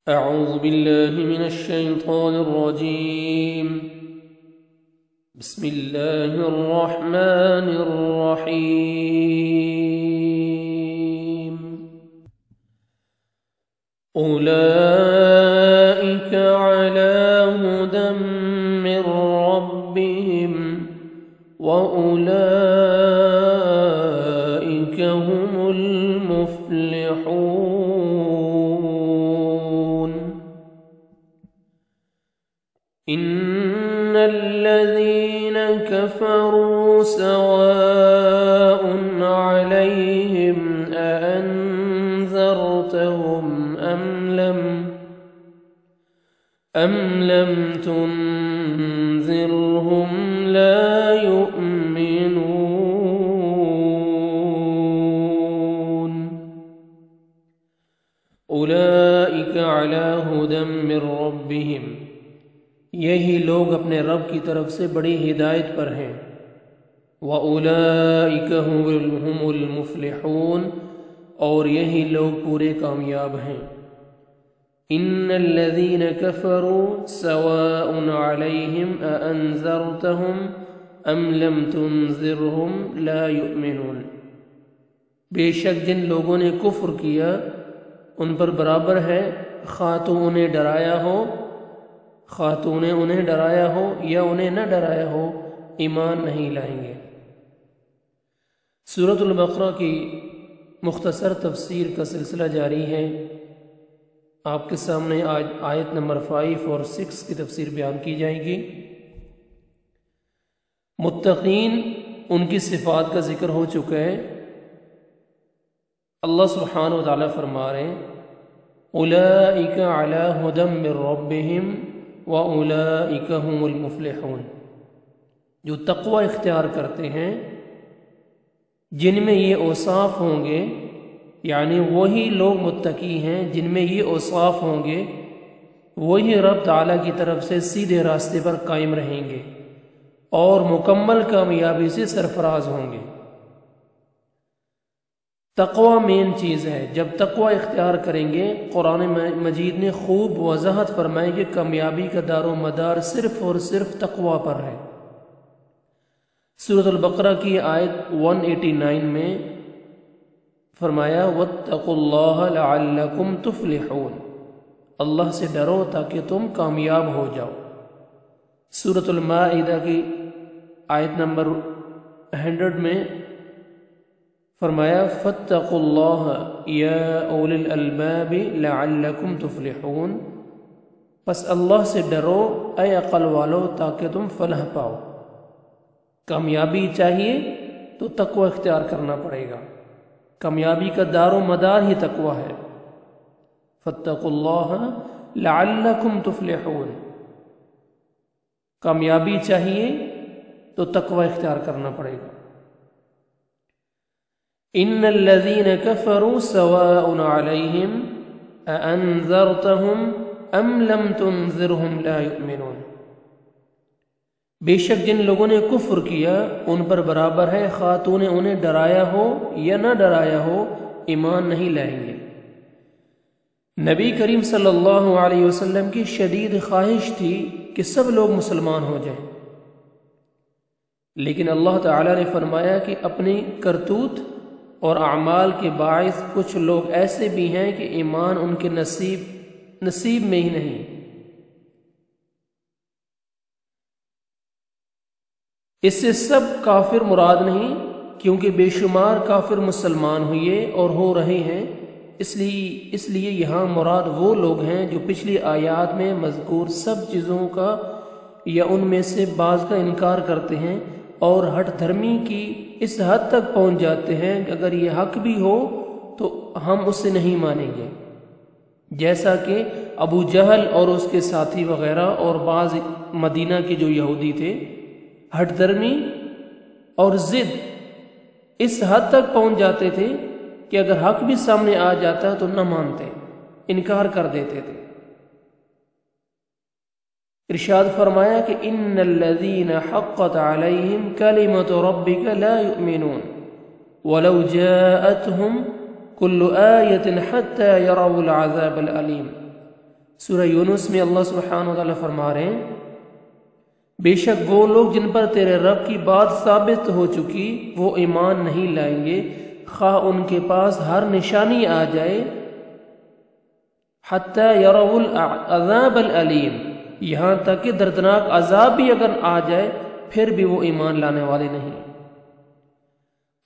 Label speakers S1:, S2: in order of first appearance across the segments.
S1: أعوذ بالله من الشيطان الرجيم. بسم الله الرحمن الرحيم. أولئك على هدى من ربهم وأولئك هم المفلحون. إن الذين كفروا سواء عليهم أأنذرتهم أم لم تنذرهم لا يؤمنون. أولئك على هدى من ربهم، یہی لوگ اپنے رب کی طرف سے بڑی ہدایت پر ہیں. وَأُولَئِكَ هُمُ الْمُفْلِحُونَ، اور یہی لوگ پورے کامیاب ہیں. إِنَّ الَّذِينَ كَفَرُوا سَوَاءٌ عَلَيْهِمْ أَأَنذَرْتَهُمْ أَمْ لَمْ تُنذِرْهُمْ لَا يُؤْمِنُونَ. بے شک جن لوگوں نے کفر کیا ان پر برابر ہے، خواہ تو انہیں ڈرایا ہو یا انہیں نہ ڈرایا ہو، ایمان نہیں لائیں گے. سورۃ البقرہ کی مختصر تفسیر کا سلسلہ جاری ہے. آپ کے سامنے آج آیت نمبر 5 اور 6 کی تفسیر بیان کی جائے گی. متقین، ان کی صفات کا ذکر ہو چکا ہے. اللہ سبحانہ و تعالیٰ فرما رہے ہیں اولئک علی ھدی من ربہم وَأُولَئِكَ هُمُ الْمُفْلِحُونَ. جو تقوی اختیار کرتے ہیں، جن میں یہ اوصاف ہوں گے، یعنی وہی لوگ متقی ہیں جن میں یہ اوصاف ہوں گے، وہی رب تعالیٰ کی طرف سے سیدھے راستے پر قائم رہیں گے اور مکمل کامیابی سے سرفراز ہوں گے. تقوی مین چیز ہے. جب تقوی اختیار کریں گے، قرآن مجید نے خوب وضاحت فرمائی کہ کامیابی کا دار و مدار صرف اور صرف تقوی پر ہے. سورۃ البقرہ کی آیت 189 میں فرمایا وَاتَّقُوا اللَّهَ لَعَلَّكُمْ تُفْلِحُونَ. اللہ سے ڈرو تاکہ تم کامیاب ہو جاؤ. سورۃ المائدہ کی آیت نمبر 100 میں فرمایا فَاتَّقُوا اللَّهَ يَا أُولِي الْأَلْبَابِ لَعَلَّكُمْ تُفْلِحُونَ. پس اللہ سے ڈرو اے عقل والو تاکہ تم فلاح پاؤ. کامیابی چاہیے تو تقوی اختیار کرنا پڑے گا. کامیابی کا دار و مدار ہی تقوی ہے. فَاتَّقُوا اللَّهَ لَعَلَّكُمْ تُفْلِحُونَ. کامیابی چاہیے تو تقوی اختیار کرنا پڑے گا. إِنَّ الَّذِينَ كَفَرُوا سَوَاءٌ عَلَيْهِمْ أَأَنذَرْتَهُمْ أَمْ لَمْ تُنذِرْهُمْ لَا يُؤْمِنُونَ. بے شک جن لوگوں نے کفر کیا ان پر برابر ہے، خواہ تو نے انہیں ڈرایا ہو یا نہ ڈرایا ہو، ایمان نہیں لائیں گے. نبی کریم صلی اللہ علیہ وسلم کی شدید خواہش تھی کہ سب لوگ مسلمان ہو جائیں، لیکن اللہ تعالی نے فرمایا کہ اپنی کرتوت اور اعمال کے باعث کچھ لوگ ایسے بھی ہیں کہ ایمان ان کے نصیب میں ہی نہیں. اس سے سب کافر مراد نہیں، کیونکہ بے شمار کافر مسلمان ہوئے اور ہو رہے ہیں. اس لیے یہاں مراد وہ لوگ ہیں جو پچھلی آیات میں مذکور سب چیزوں کا یا ان میں سے بعض کا انکار کرتے ہیں اور ہٹ دھرمی کی اس حد تک پہنچ جاتے ہیں کہ اگر یہ حق بھی ہو تو ہم اسے نہیں مانیں گے. جیسا کہ ابو جہل اور اس کے ساتھی وغیرہ اور بعض مدینہ کے جو یہودی تھے، ہٹ دھرمی اور ضد اس حد تک پہنچ جاتے تھے کہ اگر حق بھی سامنے آ جاتا تو نہ مانتے، انکار کر دیتے تھے. ارشاد فرمایا کہ ان الذین حقت علیہم کلمۃ ربک لا یؤمنون ولو جاءتهم كل آیۃ حتی یروا العذاب العلیم. سورہ یونس میں اللہ سبحانہ وتعالی فرما رہے ہیں بے شک وہ لوگ جن پر تیرے رب کی بات ثابت ہو چکی وہ ایمان نہیں لائیں گے خواہ ان کے پاس ہر نشانی آ جائے، حتی یروا العذاب العلیم، یہاں تک کہ دردناک عذاب بھی اگر آ جائے پھر بھی وہ ایمان لانے والے نہیں۔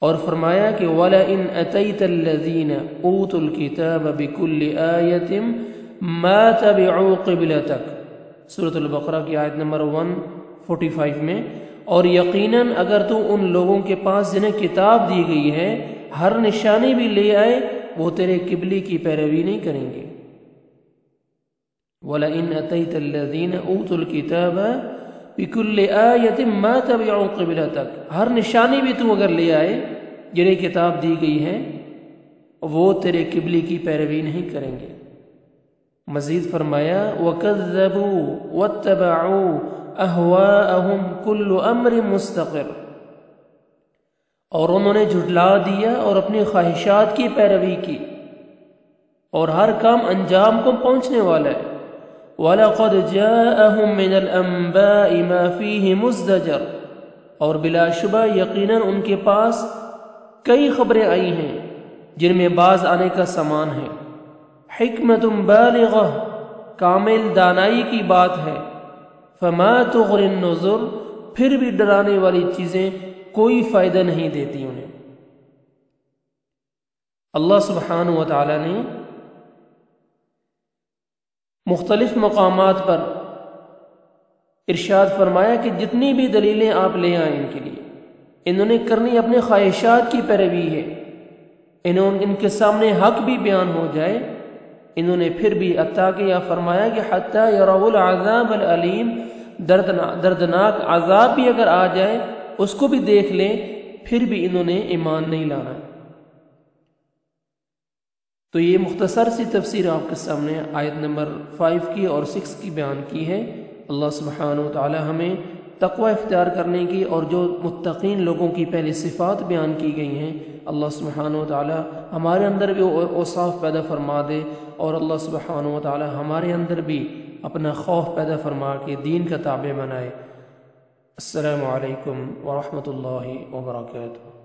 S1: اور فرمایا کہ وَلَئِنْ أَتَيْتَ الَّذِينَ أُوتُوا الْكِتَابَ بِكُلِّ آيَةٍ مَا تَبِعُوا قِبْلَتَكَ، سورۃ البقرہ کی آیت نمبر 145 میں، اور یقیناً اگر تو ان لوگوں کے پاس جنہیں کتاب دی گئی ہے ہر نشانی بھی لے آئے وہ تیرے قبلے کی پیروی نہیں کریں گے۔ وَلَئِنْ أَتَيْتَ الَّذِينَ أُوتُوا الْكِتَابَ بِكُلِّ آيَةٍ مَا تَبِعُوا قِبْلَتَكَ، ہر نشانی بھی تو اگر لے آئے جنہیں کتاب دی گئی ہے وہ تیرے قبلے کی پیروی نہیں کریں گے۔ مزید فرمایا وَكَذَّبُوا وَاتَّبَعُوا أَهْوَاءَهُمْ كُلُّ أَمْرٍ مُسْتَقِرٍ، اور انہوں نے جھٹلا دیا اور اپنی خواہشات کی پیروی کی، اور ہر کام انجام کو پہنچنے والا ہے۔ وَلَقَدْ جَاءَهُمْ مِنَ الْأَنْبَاءِ مَا فِيهِ مُزْدَجَرٌ، اور بلا شبہ یقیناً ان کے پاس کئی خبریں آئی ہیں جن میں باز آنے کا سامان ہے۔ حکمت بالغہ، کامل دانائی کی بات ہے۔ فما تغنی النذر، پھر بھی ڈرانے والی چیزیں کوئی فائدہ نہیں دیتی انہیں۔ اللہ سبحانہ و تعالی نے مختلف مقامات پر ارشاد فرمایا کہ جتنی بھی دلیلیں آپ لے آئیں ان کے لیے، انہوں نے کرنی اپنے خواہشات کی پیروی ہے، ان کے سامنے حق بھی بیان ہو جائے انہوں نے پھر بھی عطا کیا، فرمایا کہ حتی یروا العذاب العلیم، دردناک عذاب بھی اگر آ جائے اس کو بھی دیکھ لیں پھر بھی انہوں نے ایمان نہیں لانا۔ تو یہ مختصر سی تفسیر آپ کے سامنے آیت نمبر 5 کی اور 6 کی بیان کی ہے۔ اللہ سبحانہ و تعالی ہمیں تقوی اختیار کرنے کی اور جو متقین لوگوں کی پہلی صفات بیان کی گئی ہیں اللہ سبحانہ و تعالی ہمارے اندر بھی اوصاف پیدا فرما دے، اور اللہ سبحانہ و تعالی ہمارے اندر بھی اپنا خوف پیدا فرما کے دین کا تابع بنائے۔ السلام علیکم ورحمۃ اللہ وبرکاتہ۔